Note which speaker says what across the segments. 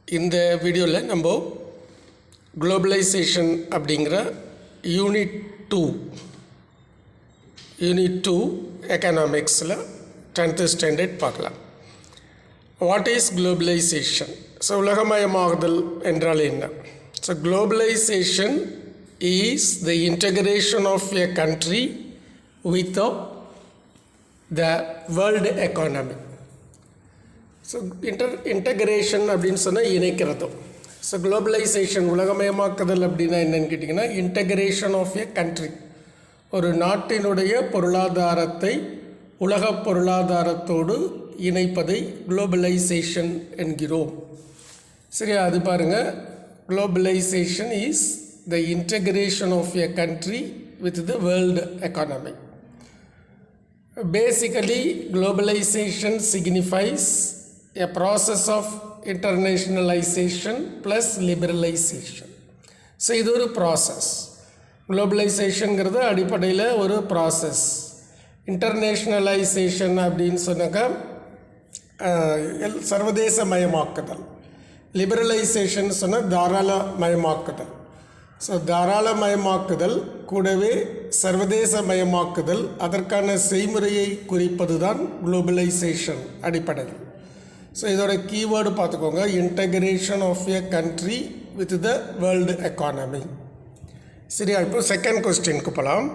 Speaker 1: இந்த வீடியோவில் நம்ம குளோபலைசேஷன் அப்படிங்கிற யூனிட் 2 எக்கனாமிக்ஸில் 10th ஸ்டாண்டர்ட் பார்க்கலாம். What is globalisation? ஸோ உலகமயமாகுதல் என்றால் என்ன? So globalisation is the integration of a country with the world economy. So integration அப்படின்னு சொன்னால் இணைக்கிறதும். ஸோ குளோபலைசேஷன் உலகமயமாக்குதல் அப்படின்னா என்னென்னு கேட்டிங்கன்னா, இன்டகிரேஷன் ஆஃப் எ கண்ட்ரி, ஒரு நாட்டினுடைய பொருளாதாரத்தை உலக பொருளாதாரத்தோடு இணைப்பதை குளோபலைசேஷன் என்கிறோம். சரியா? அது பாருங்கள், globalisation is the integration of a country with the world economy. Basically, globalization signifies a process of internationalization plus liberalization. So இது ஒரு ப்ராசஸ். குளோபலைசேஷனுங்கிறது அடிப்படையில் ஒரு ப்ராசஸ். இன்டர்நேஷ்னலைசேஷன் அப்படின்னு சொன்னாக்கா சர்வதேசமயமாக்குதல். லிபரலைசேஷன் சொன்னால் தாராளமயமாக்குதல். ஸோ தாராளமயமாக்குதல் கூடவே சர்வதேசமயமாக்குதல், அதற்கான செய்முறையை குறிப்பது தான் குளோபலைசேஷன் அடிப்படையில். ஸோ இதோட கீவேர்டு பார்த்துக்கோங்க, integration of a country with the world economy. சரியா? இப்போ செகண்ட் கொஸ்டினுக்கு போகலாம்.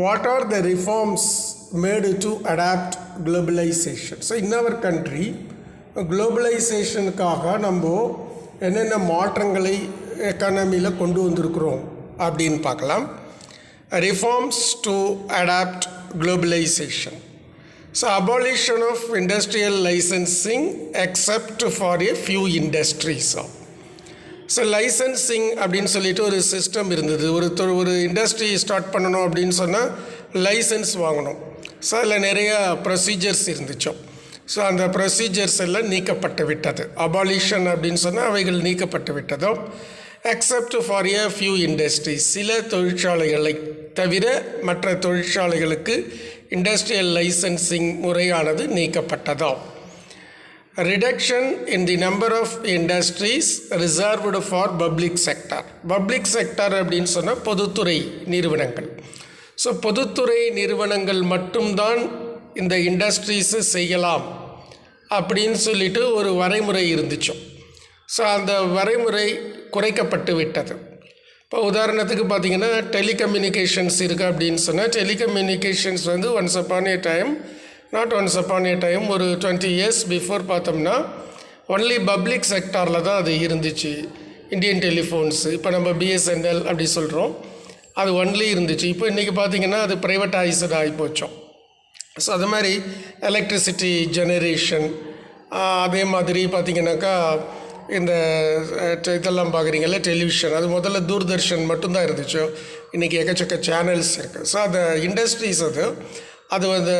Speaker 1: What are the reforms made to adopt globalisation? So in our country குளோபலைசேஷனுக்காக நம்ம என்னென்ன மாற்றங்களை எக்கானமியில் கொண்டு வந்திருக்கிறோம் அப்படின்னு பார்க்கலாம். Reforms to adopt globalisation. So abolition of industrial licensing except for a few industries. So licensing அப்படின்னு சொல்லிட்டு ஒரு சிஸ்டம் இருந்தது. ஒரு இண்டஸ்ட்ரி ஸ்டார்ட் பண்ணணும் அப்படின்னு சொன்னால் லைசன்ஸ் வாங்கணும். ஸோ அதில் நிறையா ப்ரொசீஜர்ஸ் இருந்துச்சோ. ஸோ அந்த ப்ரொசீஜர்ஸ் எல்லாம் நீக்கப்பட்டு விட்டது. அபாலிஷன் அப்படின்னு சொன்னால் அவைகள் நீக்கப்பட்டு விட்டதோ. Except for a few industries, சில தொழிற்சாலைகளை தவிர மற்ற தொழிற்சாலைகளுக்கு இண்டஸ்ட்ரியல் லைசன்சிங் முறையானது நீக்கப்பட்டதோ. Reduction in the number of industries reserved for public sector. Public sector அப்படின்னு சொன்னால் பொதுத்துறை நிறுவனங்கள். ஸோ பொதுத்துறை நிறுவனங்கள் மட்டும்தான் இந்த இண்டஸ்ட்ரீஸு செய்யலாம் அப்படின்னு சொல்லிட்டு ஒரு வரைமுறை இருந்துச்சோம். ஸோ அந்த வரைமுறை குறைக்கப்பட்டு விட்டது. இப்போ உதாரணத்துக்கு பார்த்திங்கன்னா டெலிகம்யூனிகேஷன்ஸ் இருக்குது அப்படின்னு சொன்னால், டெலிகம்யூனிகேஷன்ஸ் வந்து ஒன்ஸ் அப்பான் ஏ டைம், ஒரு 20 years பிஃபோர் பார்த்தோம்னா ஒன்லி பப்ளிக் செக்டாரில் தான் அது இருந்துச்சு. இந்தியன் டெலிஃபோன்ஸு, இப்போ நம்ம பிஎஸ்என்எல் அப்படி சொல்கிறோம், அது ஒன்லி இருந்துச்சு. இப்போ இன்றைக்கி பார்த்திங்கன்னா அது ப்ரைவேட்டைஸ்டு ஆகிப்போச்சோம். ஸோ அது மாதிரி எலக்ட்ரிசிட்டி ஜெனரேஷன், அதே மாதிரி பார்த்திங்கனாக்கா இந்த இதெல்லாம் பார்க்குறீங்கல்ல டெலிவிஷன், அது முதல்ல தூர்தர்ஷன் மட்டும்தான் இருந்துச்சோ, இன்றைக்கி எக்கச்சக்க சேனல்ஸ் இருக்குது. ஸோ அந்த இண்டஸ்ட்ரீஸ் அது வந்து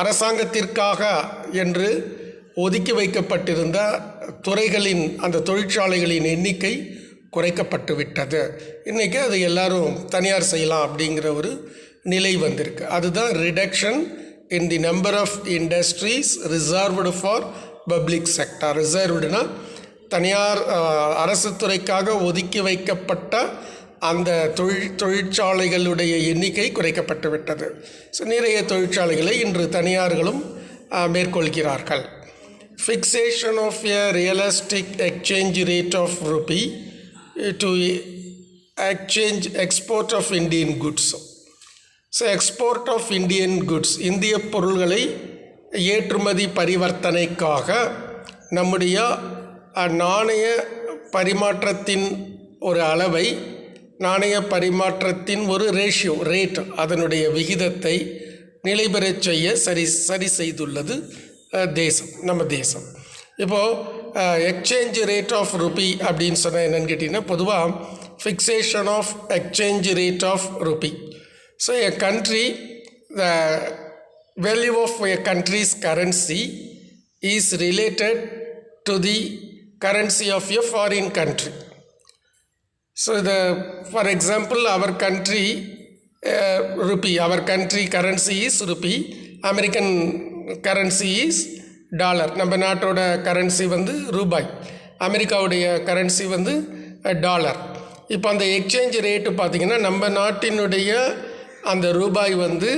Speaker 1: அரசாங்கத்திற்காக என்று ஒதுக்கி வைக்கப்பட்டிருந்த துறைகளின் அந்த தொழிற்சாலைகளின் எண்ணிக்கை குறைக்கப்பட்டு விட்டது. இன்றைக்கி அது எல்லோரும் தனியார் செய்யலாம் அப்படிங்கிற ஒரு நிலை வந்திருக்கு. அதுதான் reduction in the number of industries reserved for public sector. ரிசர்வ்டுனா தனியார் அரசு துறைக்காக ஒதுக்கி வைக்கப்பட்ட அந்த தொழிற்சாலைகளுடைய எண்ணிக்கை குறைக்கப்பட்டு விட்டது. ஸோ நிறைய தொழிற்சாலைகளை இன்று தனியார்களும் மேற்கொள்கிறார்கள். Fixation of a realistic exchange rate of rupee to exchange export of Indian goods. So export of Indian goods, இந்திய பொருள்களை ஏற்றுமதி பரிவர்த்தனைக்காக நம்முடைய நாணய பரிமாற்றத்தின் ஒரு அளவை, நாணய பரிமாற்றத்தின் ஒரு ரேட், அதனுடைய விகிதத்தை நிலைபெறச் செய்ய சரி செய்துள்ளது நம்ம தேசம். இப்போது எக்ஸ்சேஞ்ச் ரேட் ஆஃப் ரூபி அப்படின்னு சொன்னால் என்னென்னு கேட்டிங்கன்னா, பொதுவாக fixation of exchange rate of rupee. So a country, the value of a country's currency is related to the currency of a foreign country. So for example, our country rupee, our country currency is rupee, American currency is dollar. நம்ம நாட்டோட currency வந்து ரூபாய். அமெரிக்காவுடைய currency வந்து dollar. இப்போ அந்த exchange rate பார்த்திங்கன்னா நம்ம நாட்டினுடைய அந்த ரூபாய் வந்து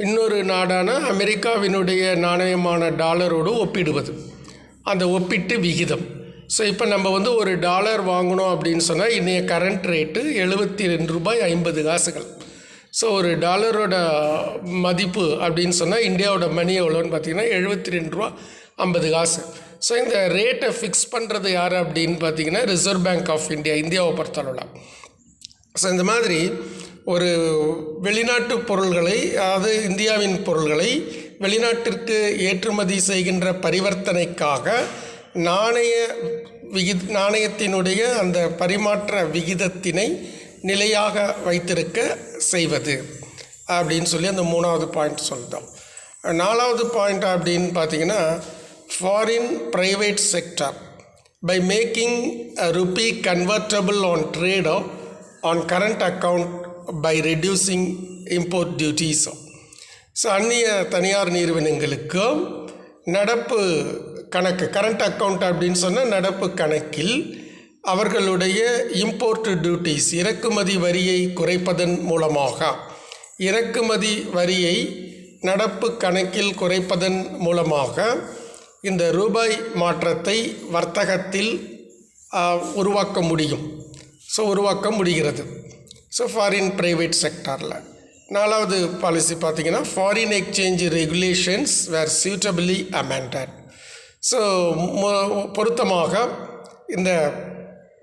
Speaker 1: இன்னொரு நாடான அமெரிக்காவினுடைய நாணயமான டாலரோடு ஒப்பிடுவது, அந்த ஒப்பிட்டு விகிதம். ஸோ இப்போ நம்ம வந்து ஒரு டாலர் வாங்கணும் அப்படின்னு சொன்னால் இன்றைய கரண்ட் ரேட்டு 72 ரூபாய் 50 காசுகள். ஸோ ஒரு டாலரோட மதிப்பு அப்படின்னு சொன்னால் இந்தியாவோட மணி எவ்வளோன்னு பார்த்தீங்கன்னா 72 ரூபா 50 காசு. ஸோ இந்த ரேட்டை ஃபிக்ஸ் பண்ணுறது யார் அப்படின்னு பார்த்தீங்கன்னா ரிசர்வ் பேங்க் ஆஃப் இந்தியா, இந்தியாவை பொறுத்தளவில். ஸோ இந்த மாதிரி ஒரு வெளிநாட்டு பொருள்களை, அதாவது இந்தியாவின் பொருள்களை வெளிநாட்டிற்கு ஏற்றுமதி செய்கின்ற பரிவர்த்தனைக்காக நாணயத்தினுடைய அந்த பரிமாற்ற விகிதத்தினை நிலையாக வைத்திருக்க செய்வது அப்படின்னு சொல்லி அந்த 3வது பாயிண்ட் சொல்லிட்டோம். 4வது பாயிண்ட் அப்படின்னு பார்த்தீங்கன்னா foreign private sector by making rupee convertible on trade on current account by reducing import duties. So அந்நிய தனியார் நிறுவனங்களுக்கு நடப்பு கணக்கு, கரண்ட் அக்கவுண்ட் அப்படின்னு சொன்னால் நடப்பு கணக்கில் அவர்களுடைய இம்போர்ட் டியூட்டிஸ், இறக்குமதி வரியை குறைப்பதன் மூலமாக, இறக்குமதி வரியை நடப்பு கணக்கில் குறைப்பதன் மூலமாக இந்த ரூபாய் மாற்றத்தை வர்த்தகத்தில் உருவாக்க முடியும். ஸோ உருவாக்க முடிகிறது. ஸோ ஃபாரின் ப்ரைவேட் செக்டாரில் 4வது பாலிசி பார்த்திங்கன்னா ஃபாரின் எக்ஸ்சேஞ்ச் ரெகுலேஷன்ஸ் வேர் சூட்டபிளி அமெண்டட். ஸோ பொருத்தமாக இந்த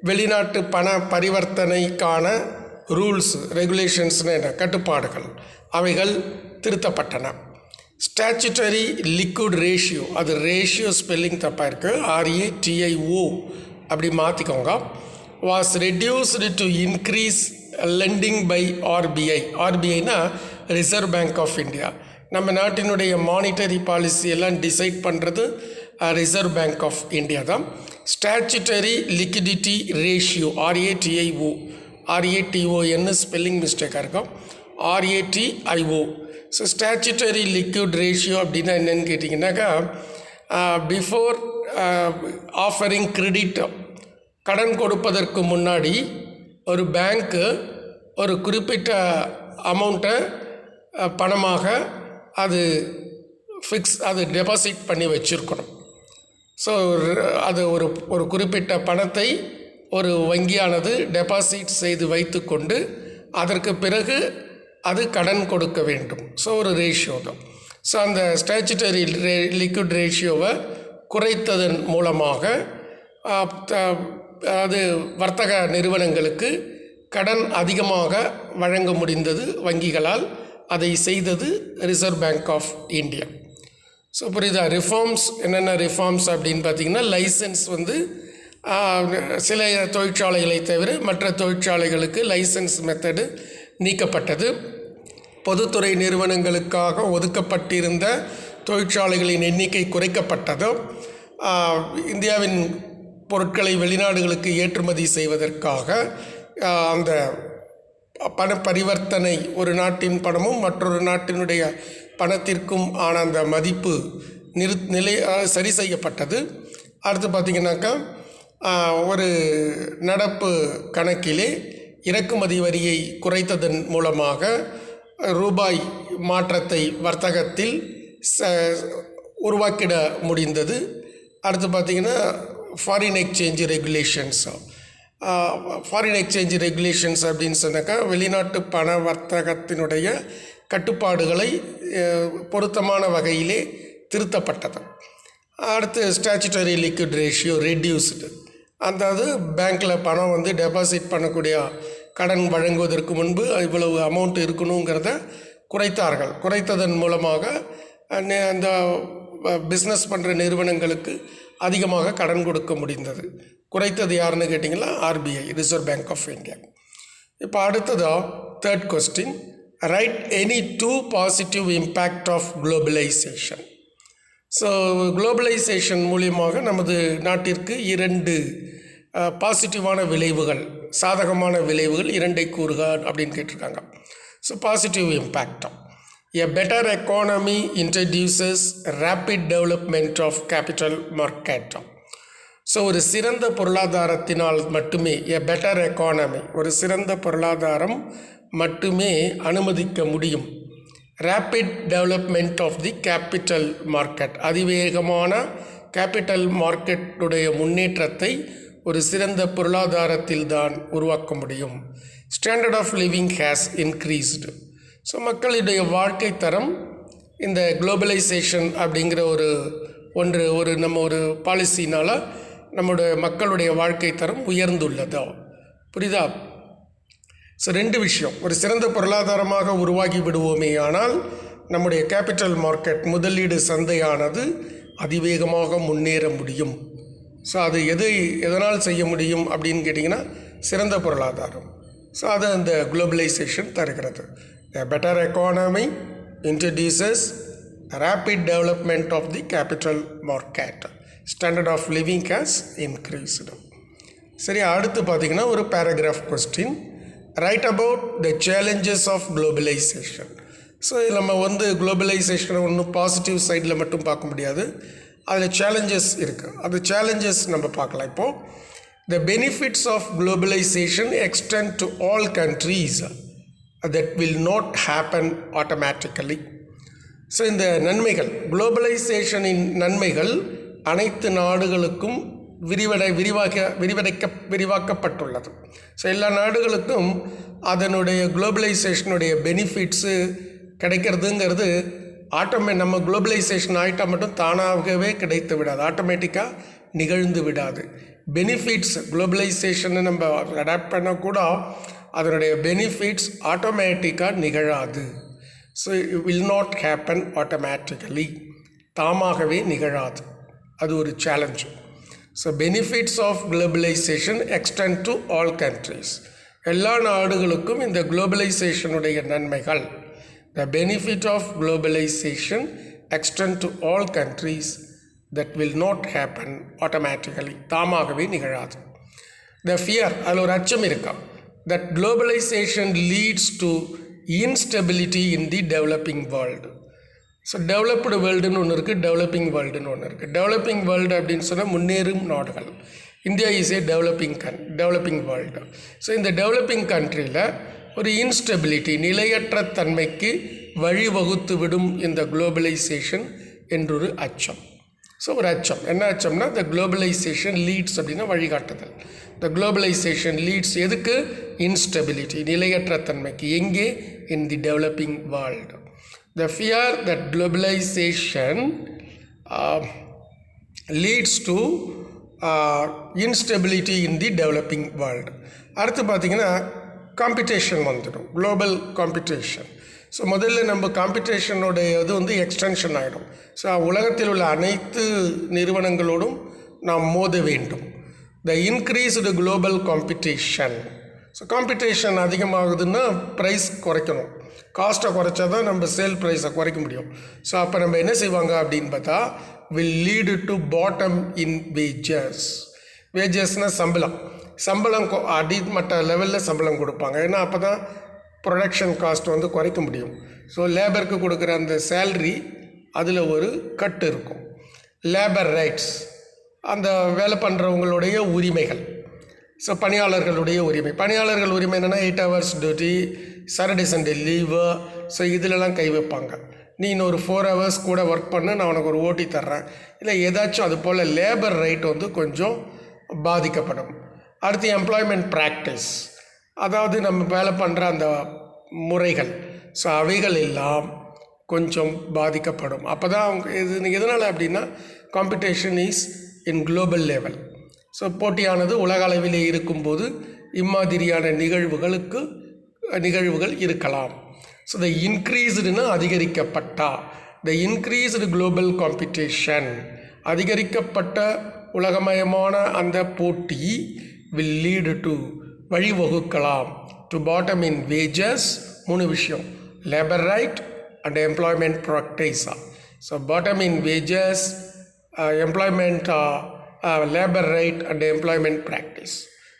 Speaker 1: வெளிநாட்டு பண பரிவர்த்தனைக்கான ரூல்ஸ், ரெகுலேஷன்ஸ்னு என்ன, கட்டுப்பாடுகள், அவைகள் திருத்தப்பட்டன. ஸ்டாச்சுட்டரி லிக்விட் ரேஷியோ, அது ரேஷியோ ஸ்பெல்லிங் தப்பாக இருக்குது, RATIO அப்படி மாற்றிக்கோங்க, was reduced to increase lending by RBI. RBIனா ரிசர்வ் பேங்க் ஆஃப் இந்தியா. நம்ம நாட்டினுடைய மானிட்டரி பாலிசி எல்லாம் டிசைட் பண்ணுறது ரிசர்வ் பேங்க் ஆஃப் இந்தியா தான். Statutory liquidity ratio, RATIO spelling மிஸ்டேக்காக இருக்கும், RATIO. So statutory liquid ratio அப்படின்னா என்னென்னு கேட்டிங்கன்னாக்கா, பிஃபோர் ஆஃபரிங் கிரெடிட், கடன் கொடுப்பதற்கு முன்னாடி ஒரு பேங்க்கு ஒரு குறிப்பிட்ட அமௌண்ட்டை பணமாக அது டெபாசிட் பண்ணி வச்சுருக்கணும். ஸோ அது ஒரு குறிப்பிட்ட பணத்தை ஒரு வங்கியானது டெபாசிட் செய்து வைத்து கொண்டு அதற்கு பிறகு அது கடன் கொடுக்க வேண்டும். ஸோ ஒரு ரேஷியோ தான். ஸோ அந்த ஸ்டாச்சுட்டரி லிக்விட் ரேஷியோவை குறைத்ததன் மூலமாக அது வர்த்தக நிறுவனங்களுக்கு கடன் அதிகமாக வழங்க முடிந்தது வங்கிகளால். அதை செய்தது Reserve bank of India. So புரியுதா? ரிஃபார்ம்ஸ் என்னென்ன ரிஃபார்ம்ஸ் அப்படின்னு பார்த்திங்கன்னா, லைசன்ஸ் வந்து சில தொழிற்சாலைகளை தவிர மற்ற தொழிற்சாலைகளுக்கு லைசன்ஸ் மெத்தடு நீக்கப்பட்டது. பொதுத்துறை நிறுவனங்களுக்காக ஒதுக்கப்பட்டிருந்த தொழிற்சாலைகளின் எண்ணிக்கை குறைக்கப்பட்டது. இந்தியாவின் பொருட்களை வெளிநாடுகளுக்கு ஏற்றுமதி செய்வதற்காக அந்த பண பரிவர்த்தனை, ஒரு நாட்டின் பணமும் மற்றொரு நாட்டினுடைய பணத்திற்கும் ஆன அந்த மதிப்பு சரி செய்யப்பட்டது. அடுத்து பார்த்திங்கனாக்கா, ஒரு நடப்பு கணக்கிலே இறக்குமதி வரியை குறைத்ததன் மூலமாக ரூபாய் மாற்றத்தை வர்த்தகத்தில் உருவாக்கிட முடிந்தது. அடுத்து பார்த்திங்கன்னா foreign exchange regulations. Foreign exchange regulations அப்படின்னு சொன்னாக்கா, வெளிநாட்டு பண வர்த்தகத்தினுடைய கட்டுப்பாடுகளை பொருத்தமான வகையிலே திருத்தப்பட்டது. அடுத்து ஸ்டாச்சுட்டரி லிக்விட் ரேஷியோ ரெடியூஸ்டு, அதாவது பேங்க்கில் பணம் வந்து டெபாசிட் பண்ணக்கூடிய கடன் வழங்குவதற்கு முன்பு இவ்வளவு அமௌண்ட் இருக்கணுங்கிறத குறைத்தார்கள். குறைத்ததன் மூலமாக அந்த பிஸ்னஸ் பண்ணுற நிறுவனங்களுக்கு அதிகமாக கடன் கொடுக்க முடிந்தது. குறைத்தது யாருன்னு கேட்டிங்கன்னா RBI, Reserve bank of India. இப்போ அடுத்ததாக 3rd question, write any 2 positive impact of globalisation. So globalisation மூலியமாக நமது நாட்டிற்கு 2 பாசிட்டிவான விளைவுகள், சாதகமான விளைவுகள் 2 கூறுக அப்படின்னு கேட்டிருக்காங்க. So positive impact, a better economy introduces rapid development of capital market. So ஒரு சிறந்த பொருளாதாரத்தினால் மட்டுமே பெட்டர் எக்கானமி, ஒரு சிறந்த பொருளாதாரம் மட்டுமே அனுமதிக்க முடியும். Rapid development of the capital market, அதிவேகமான கேபிட்டல் மார்க்கெட்டுடைய முன்னேற்றத்தை ஒரு சிறந்த பொருளாதாரத்தில் தான் உருவாக்க முடியும். Standard of living has increased. So மக்களுடைய வாழ்க்கை தரம் இந்த குளோபலைசேஷன் அப்படிங்கிற ஒரு பாலிசினால் நம்முடைய மக்களுடைய வாழ்க்கை தரம் உயர்ந்துள்ளதா, புரியுதா? ஸோ 2 விஷயம். ஒரு சிறந்த பொருளாதாரமாக உருவாகி விடுவோமே ஆனால் நம்முடைய கேபிட்டல் மார்க்கெட் முதலீடு சந்தையானது அதிவேகமாக முன்னேற முடியும். ஸோ அது எதனால் செய்ய முடியும் அப்படின்னு கேட்டிங்கன்னா சிறந்த பொருளாதாரம். ஸோ அது அந்த குளோபலைசேஷன் தருகிறது. Better economy introduces rapid development of the capital market. Standard of living has increased. சரி, அடுத்து பார்த்தீங்கன்னா ஒரு paragraph question. Write about the challenges of globalisation. So நம்ம குளோபலைசேஷனை ஒன்றும் பாசிட்டிவ் சைடில் மட்டும் பார்க்க முடியாது, அதில் சேலஞ்சஸ் இருக்குது. அது சேலஞ்சஸ் நம்ம பார்க்கலாம் இப்போது. The benefits of globalisation extend to all countries that will not happen automatically. So இந்த நன்மைகள், குளோபலைசேஷனின் நன்மைகள் அனைத்து நாடுகளுக்கும் விரிவாக்கப்பட்டுள்ளது. ஸோ எல்லா நாடுகளுக்கும் அதனுடைய குளோபலைசேஷனுடைய பெனிஃபிட்ஸு கிடைக்கிறதுங்கிறது நம்ம குளோபலைசேஷன் ஆகிட்டால் மட்டும் தானாகவே கிடைத்து விடாது, ஆட்டோமேட்டிக்காக நிகழ்ந்து விடாது. பெனிஃபிட்ஸ் குளோபலைசேஷனை நம்ம அடாப்ட் பண்ணக்கூட அதனுடைய பெனிஃபிட்ஸ் ஆட்டோமேட்டிக்காக நிகழாது. So it will not happen automatically, தாமாகவே நிகழாது. அது ஒரு challenge. So benefits of globalisation extend to all countries. எல்லா நாடுகளுக்கும் இந்த குளோபலைசேஷனுடைய நன்மைகள், the benefit of globalisation extend to all countries that will not happen automatically, தாமாகவே நிகழாது. த ஃபியர், அதில் ஒரு அச்சம் இருக்கா, that globalization leads to instability in the developing world. So developed வேர்ல்டுன்னு ஒன்று இருக்குது, டெவலப்பிங் வேர்ல்டுன்னு ஒன்று இருக்குது. டெவலப்பிங் வேர்ல்டு அப்படின்னு சொன்னால் முன்னேறும் நாடுகள். India is a developing world. So இந்த டெவலப்பிங் கண்ட்ரியில் ஒரு இன்ஸ்டெபிலிட்டி, நிலையற்ற தன்மைக்கு வழிவகுத்து விடும் இந்த குளோபலைசேஷன் என்றொரு அச்சம். ஸோ ஒரு அச்சம், என்ன அச்சம்னா த குளோபலைசேஷன் லீட்ஸ் அப்படின்னா வழிகாட்டுதல். த குளோபலைசேஷன் லீட்ஸ் எதுக்கு? இன்ஸ்டெபிலிட்டி, நிலையற்ற தன்மைக்கு. எங்கே? In the developing world. The fear that globalisation leads to instability in the developing world. அடுத்து பார்த்திங்கன்னா காம்படிஷன் வந்துடும், குளோபல் காம்படிஷன். ஸோ முதல்ல நம்ம காம்படிஷனோடைய இது எக்ஸ்டென்ஷன் ஆகிடும். ஸோ உலகத்தில் உள்ள அனைத்து நிறுவனங்களோடும் நாம் மோத வேண்டும். The increased global competition. So competition அதிகமாகுதுன்னா ப்ரைஸ் குறைக்கணும், காஸ்ட்டை குறைச்சா தான் நம்ம சேல் ப்ரைஸை குறைக்க முடியும். ஸோ அப்போ நம்ம என்ன செய்வாங்க அப்படின்னு பார்த்தா, will lead to bottom in wages. வேஜஸ்னால் சம்பளம் அடிமட்ட லெவலில் சம்பளம் கொடுப்பாங்க. ஏன்னா அப்போ தான் ப்ரொடக்ஷன் காஸ்ட் குறைக்க முடியும். ஸோ லேபருக்கு கொடுக்குற அந்த சேல்ரி அதில் ஒரு கட்டு இருக்கும். லேபர் ரைட்ஸ், அந்த வேலை பண்ணுறவங்களுடைய உரிமைகள். ஸோ பணியாளர்களுடைய உரிமை என்னென்னா 8 hours duty, Saturday Sunday leave. So இதிலலாம் கை வைப்பாங்க. நீ இன்னொரு 4 hours கூட ஒர்க் பண்ண, நான் உனக்கு ஒரு ஓட்டி தர்றேன், இல்லை ஏதாச்சும் அது போல் லேபர் ரைட் கொஞ்சம் பாதிக்கப்படும். அடுத்து எம்ப்ளாய்மெண்ட் ப்ராக்டிஸ், அதாவது நம்ம வேலை பண்ணுற அந்த முறைகள். ஸோ அவைகள் எல்லாம் கொஞ்சம் பாதிக்கப்படும். அப்போ தான் அவங்க எதனால் அப்படின்னா competition is in global level. So போட்டியானது உலக அளவிலே இருக்கும்போது இம்மாதிரியான நிகழ்வுகள் இருக்கலாம். ஸோ த இன்க்ரீஸ்டுன்னா அதிகரிக்கப்பட்டா, த இன்க்ரீஸ்டு குளோபல் காம்படிஷன், அதிகரிக்கப்பட்ட உலகமயமான அந்த போட்டி வில் லீடு டு, வழிவகுக்கலாம், டு பாட்டம் இன் வேஜஸ். 3 விஷயம், லேபர் ரைட் அண்ட் எம்ப்ளாய்மெண்ட் ப்ராக்டிஸா. So bottom in wages, employment, labour right and employment practice.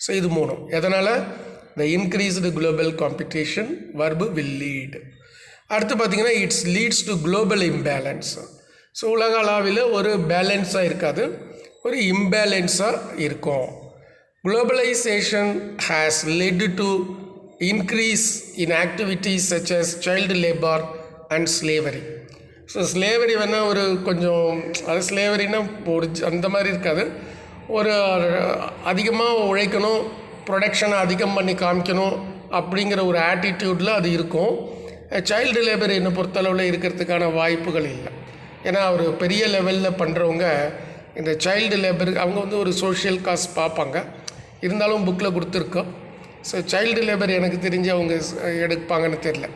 Speaker 1: So இது 3. எதனால்? த இன்க்ரீஸ்டு குளோபல் காம்படிஷன் வர்பு வில் லீடு. அடுத்து பார்த்திங்கன்னா it's leads to global imbalance. So உலக அளவில் ஒரு பேலன்ஸாக இருக்காது. ஒரு இம்பேலன்ஸாக இருக்கும். Globalisation has led to increase in activities such as child labour and slavery. So slavery வேணால் ஒரு கொஞ்சம், அது ஸ்லேவரின்னா ஒரு அந்த மாதிரி இருக்காது, ஒரு அதிகமாக உழைக்கணும், ப்ரொடக்ஷனை அதிகம் பண்ணி காமிக்கணும் அப்படிங்கிற ஒரு ஆட்டிடியூடில் அது இருக்கும். சைல்டு லேபர் என்னை பொறுத்தளவில் இருக்கிறதுக்கான வாய்ப்புகள் இல்லை. ஏன்னா ஒரு பெரிய லெவலில் பண்ணுறவங்க இந்த சைல்டு லேபர் அவங்க வந்து ஒரு சோஷியல் காஸ்ட் பார்ப்பாங்க, இருந்தாலும் புக்கில் கொடுத்துருக்கோம். ஸோ சைல்டு லேபர் எனக்கு தெரிஞ்சு அவங்க எடுப்பாங்கன்னு தெரில.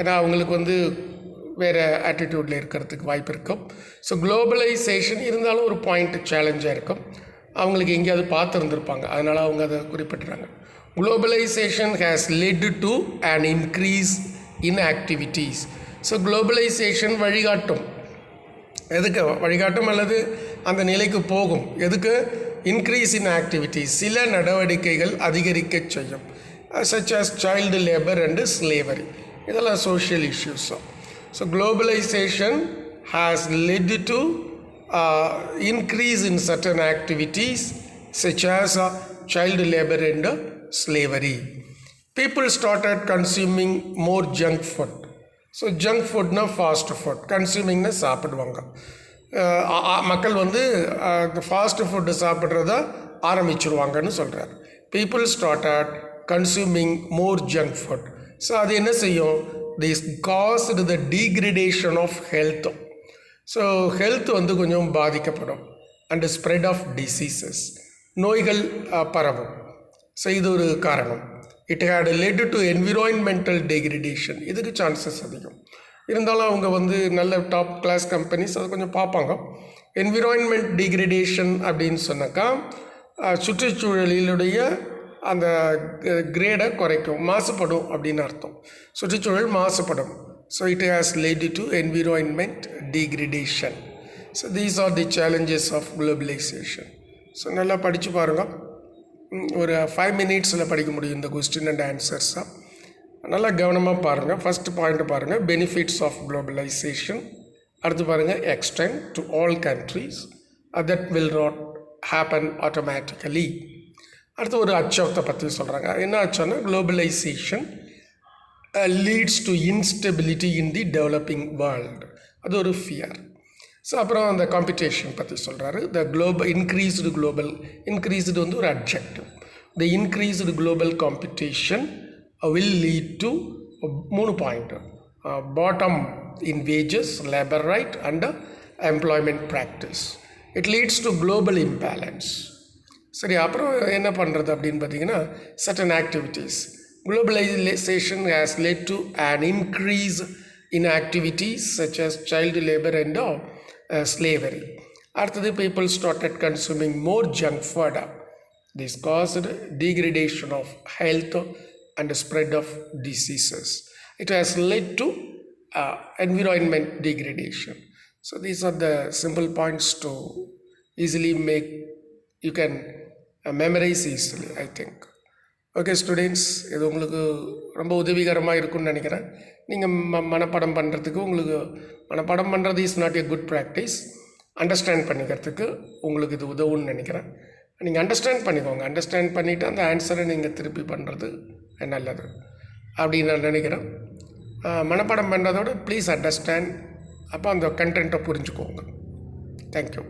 Speaker 1: ஏன்னா அவங்களுக்கு வந்து வேறு ஆட்டிடியூடில் இருக்கிறதுக்கு வாய்ப்பு இருக்கும். ஸோ குளோபலைசேஷன் இருந்தாலும் ஒரு பாயிண்ட் சேலஞ்சாக இருக்கும். அவங்களுக்கு எங்கேயாவது பார்த்துருந்துருப்பாங்க, அதனால் அவங்க அதை குறிப்பிட்றாங்க. Globalisation has led to an increase in activities. So globalisation வழிகாட்டும், எதுக்கு வழிகாட்டும் அல்லது அந்த நிலைக்கு போகும், எதுக்கு? இன்க்ரீஸ் இன் ஆக்டிவிட்டீஸ், சில நடவடிக்கைகள் அதிகரிக்க செய்யும். Such as child labour and slavery, இதெல்லாம் சோஷியல் இஷ்யூஸும். So globalisation has led to increase in certain activities such as child labor and slavery. People started consuming more junk food. So junk food na fast food, consuming na சாப்பிடுவாங்க. மக்கள் வந்து fast food சாப்பிட்றத ஆரம்பிச்சிருவாங்கன்னு சொல்கிறார். People started consuming more junk food. So அது என்ன செய்யும்? This caused the degradation of health. So health வந்து கொஞ்சம் பாதிக்கப்படும். அண்ட் ஸ்ப்ரெட் ஆஃப் டிசீசஸ், நோய்கள் பரவும். ஸோ இது ஒரு காரணம். It had led to environmental degradation, இதுக்கு சான்சஸ் அதிகம். இருந்தாலும் அவங்க வந்து நல்ல டாப் கிளாஸ் கம்பெனிஸ் அதை கொஞ்சம் பார்ப்பாங்க. என்விரான்மெண்ட் டிக்ரிடேஷன் அப்படின்னு சொன்னாக்கா சுற்றுச்சூழலினுடைய அந்த கிரேடை குறைக்கும், மாசுபடும் அப்படின்னு அர்த்தம். சுற்றுச்சூழல் மாசுபடும். So it has led to environment degradation. So these are the challenges of globalization. So நல்லா படித்து பாருங்கள், ஒரு 5 minutesல படிக்க முடியும் இந்த கொஸ்டின் அண்ட் ஆன்சர்ஸாக. நல்லா கவனமாக பாருங்கள். ஃபஸ்ட் பாயிண்ட் பாருங்கள், பெனிஃபிட்ஸ் ஆஃப் குளோபலைசேஷன். அடுத்து பாருங்கள், extend to all countries, that will not happen automatically. அடுத்து ஒரு அச்சத்தை பற்றி சொல்கிறாங்க. என்ன அச்சம்னா, globalisation leads to instability in the developing world. அது ஒரு ஃபியர். ஸோ அப்புறம் அந்த காம்படிஷன் பற்றி சொல்கிறாரு. இன்க்ரீஸ்டு வந்து ஒரு adjective. The increased global competition will lead to 3 point: bottom in wages, labour right and employment practice. It leads to global imbalance. சரி, அப்புறம் என்ன பண்ணுறது அப்படின்னு பார்த்தீங்கன்னா, certain activities. Globalization has led to an increase in activities such as child labor and slavery. After the people started consuming more junk food, this caused degradation of health and spread of diseases. It has led to environment degradation. So these are the simple points to easily make, you can memorize easily, I think. Okay students, இது உங்களுக்கு ரொம்ப உதவிகரமாக இருக்குன்னு நினைக்கிறேன். நீங்கள் மனப்பாடம் பண்ணுறதுக்கு, உங்களுக்கு மனப்பாடம் பண்ணுறது is not a good practice. Understand பண்ணிக்கிறதுக்கு உங்களுக்கு இது உதவுன்னு நினைக்கிறேன். நீங்கள் அண்டர்ஸ்டாண்ட் பண்ணிக்கோங்க. அண்டர்ஸ்டாண்ட் பண்ணிவிட்டு அந்த ஆன்சரை நீங்கள் திருப்பி பண்ணுறது நல்லது அப்படின்னு நான் நினைக்கிறேன். மனப்பாடம் பண்ணுறதோட ப்ளீஸ் அண்டர்ஸ்டாண்ட், அப்போ அந்த கண்டென்ட்டை புரிஞ்சுக்கோங்க. தேங்க்யூ.